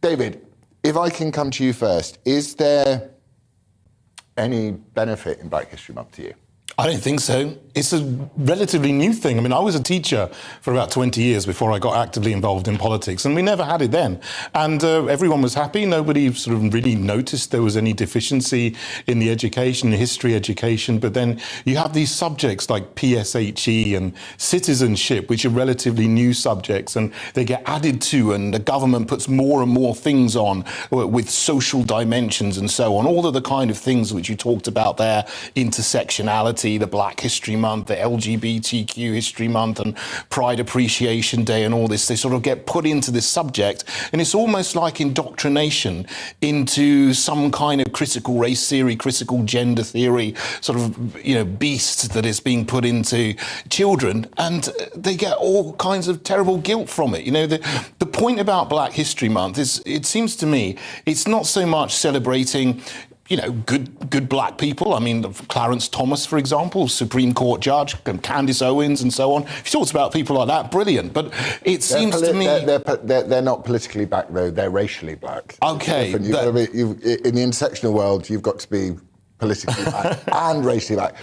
David, if I can come to you first, is there any benefit in Black History Month to you? I don't think so. It's a relatively new thing. I mean, I was a teacher for about 20 years before I got actively involved in politics, and we never had it then. And everyone was happy. Nobody sort of really noticed there was any deficiency in the education, history education. But then you have these subjects like PSHE and citizenship, which are relatively new subjects, and they get added to, and the government puts more and more things on with social dimensions and so on. All of the kind of things which you talked about there, intersectionality, the Black History Month, the LGBTQ History Month and Pride Appreciation Day and all this, they sort of get put into this subject, and it's almost like indoctrination into some kind of critical race theory, critical gender theory, sort of, you know, beast that is being put into children, and they get all kinds of terrible guilt from it. You know, the point about Black History Month is, it seems to me, it's not so much celebrating, you know, good black people. I mean, Clarence Thomas, for example, Supreme Court judge, Candace Owens, and so on. If you talked about people like that, brilliant. But it seems to me they're not politically black, though. They're racially black. Okay, in the intersectional world, you've got to be politically black and racially black.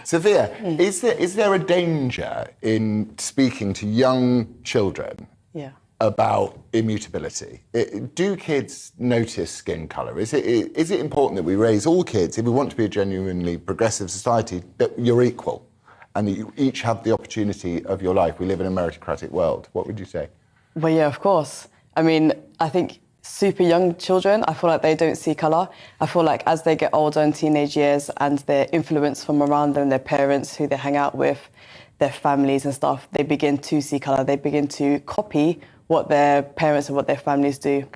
Sophia, is there a danger in speaking to young children? Yeah. About immutability? Do kids notice skin colour? Is it important that we raise all kids, if we want to be a genuinely progressive society, that you're equal and that you each have the opportunity of your life? We live in a meritocratic world. What would you say? Well, yeah, of course. I mean, I think super young children, I feel like they don't see colour. I feel like as they get older in teenage years and they're influenced from around them, their parents, who they hang out with, their families and stuff, they begin to see colour. They begin to copy what their parents and what their families do.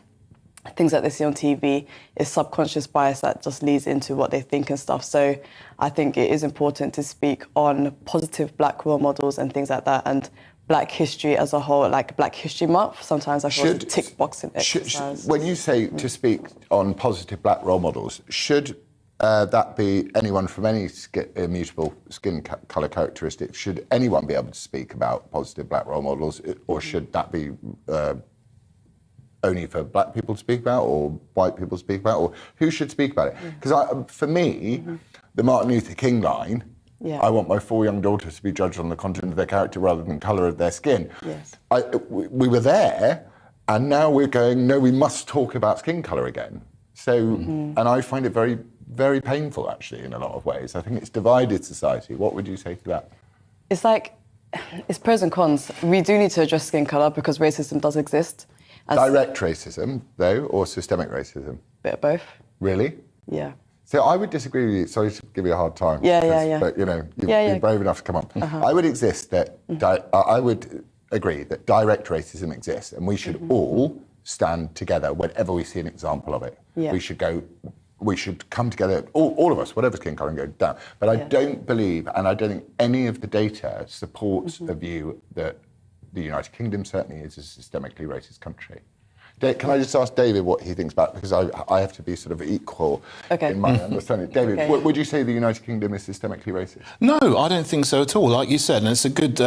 Things that they see on TV is subconscious bias that just leads into what they think and stuff. So I think it is important to speak on positive black role models and things like that, and black history as a whole, like Black History Month. Sometimes I feel it's a tick boxing exercise. When you say to speak on positive black role models, should that be anyone from any immutable skin colour characteristics? Should anyone be able to speak about positive black role models, or should that be only for black people to speak about, or white people to speak about, or who should speak about it? Because for me, the Martin Luther King line, I want my 4 young daughters to be judged on the content of their character rather than colour of their skin. Yes. We were there, and now we're going, no, we must talk about skin colour again. So, and I find it very, very painful, actually, in a lot of ways. I think it's divided society. What would you say to that? It's like, it's pros and cons. We do need to address skin colour because racism does exist. Direct racism, though, or systemic racism? Bit of both. Really? Yeah. So I would disagree with you. Sorry to give you a hard time. Yeah. But, you know, you're brave enough to come on. I would I would agree that direct racism exists, and we should all stand together whenever we see an example of it. Yeah. We should come together, all of us, whatever skin colour, and go down. But I don't believe, and I don't think any of the data supports a view that the United Kingdom certainly is a systemically racist country. Can I just ask David what he thinks about it? Because I have to be sort of equal in my understanding. David, would you say the United Kingdom is systemically racist? No, I don't think so at all. Like you said, and it's a good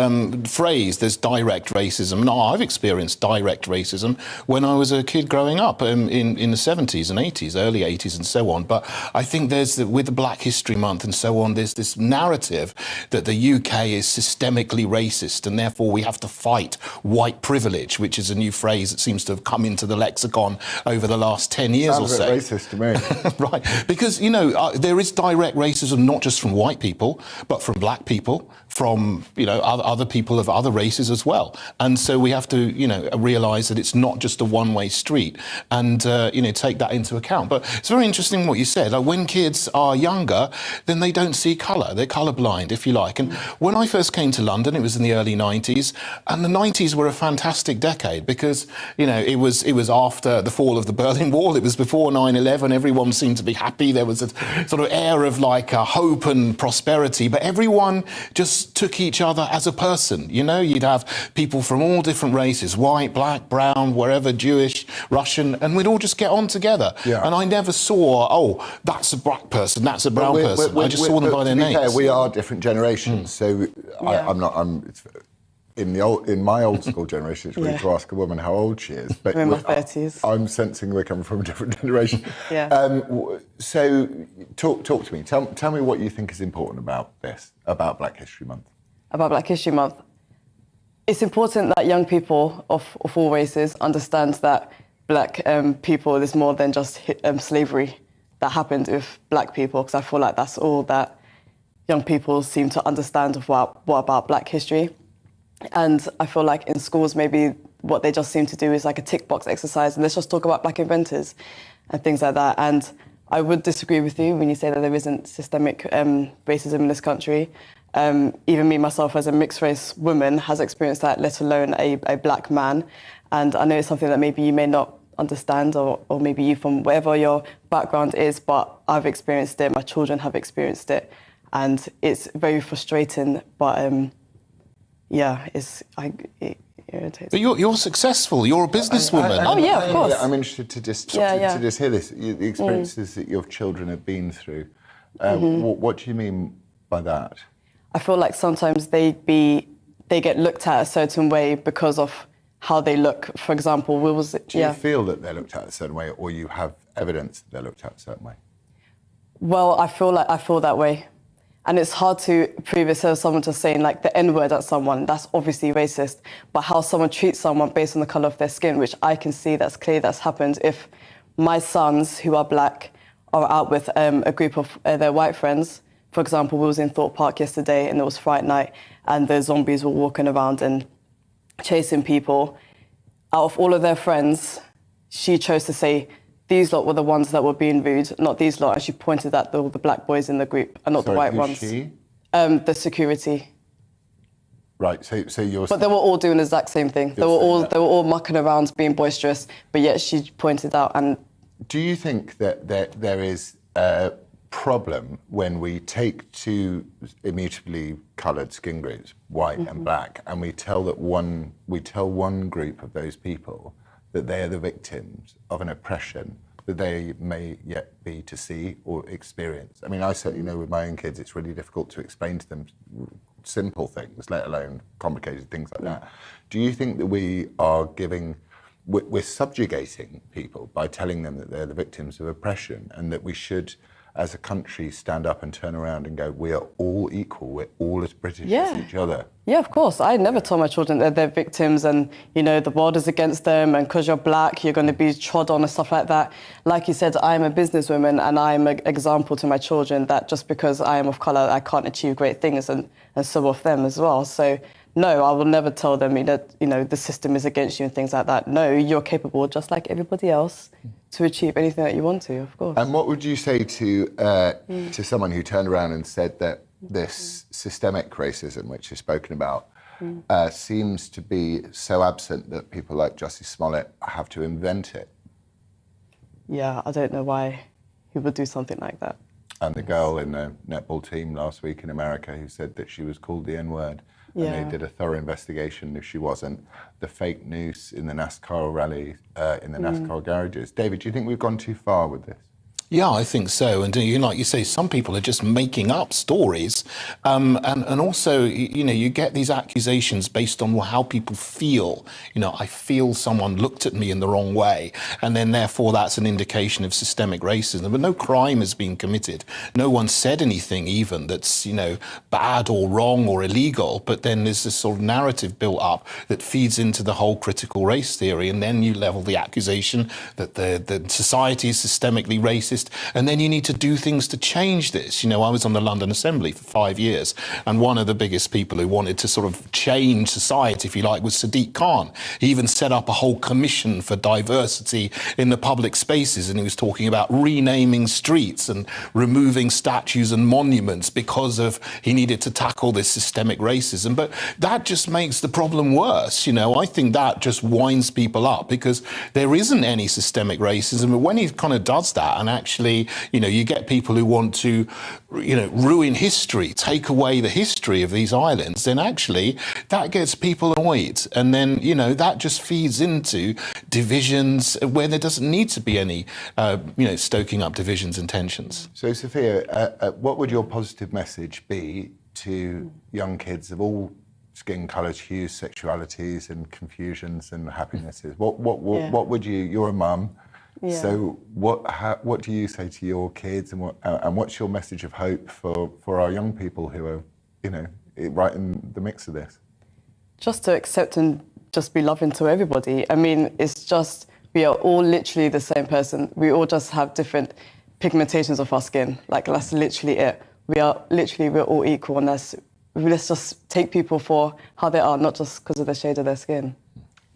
phrase, there's direct racism. No, I've experienced direct racism when I was a kid growing up in the 70s and 80s, early 80s and so on. But I think with the Black History Month and so on, there's this narrative that the UK is systemically racist, and therefore we have to fight white privilege, which is a new phrase that seems to have come into the lexicon over the last 10 years or so. Sounds a bit racist to me. Right, because, you know, there is direct racism not just from white people, but from black people, from, you know, other people of other races as well. And so we have to, you know, realise that it's not just a one-way street and, you know, take that into account. But it's very interesting what you said. Like, when kids are younger, then they don't see colour. They're colourblind, if you like. And when I first came to London, it was in the early 90s, and the 90s were a fantastic decade because, you know, it was after the fall of the Berlin Wall. It was before 9/11. Everyone seemed to be happy. There was a sort of air of like hope and prosperity, but everyone just took each other as a person. You know, you'd have people from all different races, white, black, brown, wherever, Jewish, Russian, and we'd all just get on to Yeah. And I never saw, oh, that's a black person, that's a brown person. I just saw them by their names. Fair, we are different generations, so in my old school generation, it's rude to ask a woman how old she is. But I'm in my 30s. I'm sensing we're coming from a different generation. Yeah. So talk to me. Tell me what you think is important about this, about Black History Month. About Black History Month. It's important that young people of all races understand that Black people is more than just slavery that happened with Black people, because I feel like that's all that young people seem to understand of what about Black history. And I feel like in schools, maybe what they just seem to do is like a tick box exercise, and let's just talk about Black inventors and things like that. And I would disagree with you when you say that there isn't systemic racism in this country. Even me, myself, as a mixed race woman, has experienced that, let alone a Black man. And I know it's something that maybe you may not understand, or maybe you, from wherever your background is, but I've experienced it, my children have experienced it, and it's very frustrating, but it irritates. But you're successsul, you're a businesswoman. Oh yeah, of course. I'm interested to just hear this, the experiences that your children have been through. What do you mean by that? I feel like sometimes they get looked at a certain way because of how they look. For example, Do you feel that they're looked at a certain way, or you have evidence that they're looked at a certain way? Well, I feel that way. And it's hard to prove it. So someone just saying like the N-word at someone, that's obviously racist. But how someone treats someone based on the colour of their skin, which I can see that's clear that's happened. If my sons, who are Black, are out with a group of their white friends, for example, we was in Thorpe Park yesterday and it was Friday night, and the zombies were walking around and chasing people. Out of all of their friends, she chose to say, these lot were the ones that were being rude, not these lot. And she pointed at all the Black boys in the group and not the white ones. She? The security. Right, so you're... But they were all doing the exact same thing. They were all mucking around, being boisterous, but yet she pointed out. And do you think that there is a problem when we take two immutably coloured skin groups, white and Black, and we tell one group of those people that they are the victims of an oppression that they may yet be to see or experience? I mean, I certainly know with my own kids, it's really difficult to explain to them simple things, let alone complicated things like that. Do you think that we're subjugating people by telling them that they're the victims of oppression, and that we should, as a country, stand up and turn around and go, we are all equal, we're all as British as each other? Yeah, of course. I never tell my children that they're victims and, the world is against them, and because you're Black, you're going to be trod on and stuff like that. Like you said, I'm a businesswoman, and I'm an example to my children that just because I am of colour, I can't achieve great things, and so of them as well. So, no, I will never tell them that, the system is against you and things like that. No, you're capable, just like everybody else, to achieve anything that you want to, of course. And what would you say to someone who turned around and said that this systemic racism, which is spoken about, seems to be so absent that people like Jussie Smollett have to invent it? Yeah, I don't know why he would do something like that. And the girl in the netball team last week in America who said that she was called the N-word. And they did a thorough investigation if she wasn't. The fake news in the NASCAR rally, in the NASCAR garages. David, do you think we've gone too far with this? Yeah, I think so. And like you say, some people are just making up stories. And also, you get these accusations based on how people feel. I feel someone looked at me in the wrong way. And then therefore that's an indication of systemic racism. But no crime has been committed. No one said anything even that's, bad or wrong or illegal. But then there's this sort of narrative built up that feeds into the whole critical race theory. And then you level the accusation that the society is systemically racist. And then you need to do things to change this. I was on the London Assembly for 5 years, and one of the biggest people who wanted to sort of change society, if you like, was Sadiq Khan. He even set up a whole commission for diversity in the public spaces, and he was talking about renaming streets and removing statues and monuments because he needed to tackle this systemic racism. But that just makes the problem worse. I think that just winds people up because there isn't any systemic racism. But when he kind of does that, and actually, you get people who want to, ruin history, take away the history of these islands, then actually that gets people annoyed. And then, that just feeds into divisions where there doesn't need to be any, stoking up divisions and tensions. So, Sophia, what would your positive message be to young kids of all skin colours, hues, sexualities, and confusions and happinesses. What would you? You're a mum, so what do you say to your kids, and what's your message of hope for our young people who are, right in the mix of this? Just to accept and just be loving to everybody. I mean, it's just, we are all literally the same person. We all just have different pigmentations of our skin. Like, that's literally it. We're all equal, and let's just take people for how they are, not just because of the shade of their skin.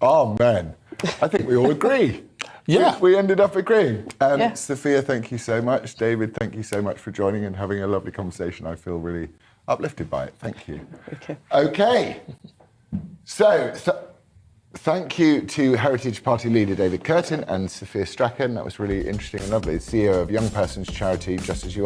Oh, man. I think we all agree. Yeah. We ended up agreeing. Sophia, thank you so much. David, thank you so much for joining and having a lovely conversation. I feel really uplifted by it. Thank you. Okay. So, thank you to Heritage Party leader David Kurten and Sophia Strachan. That was really interesting and lovely. CEO of Young Persons Charity, Just As You Are.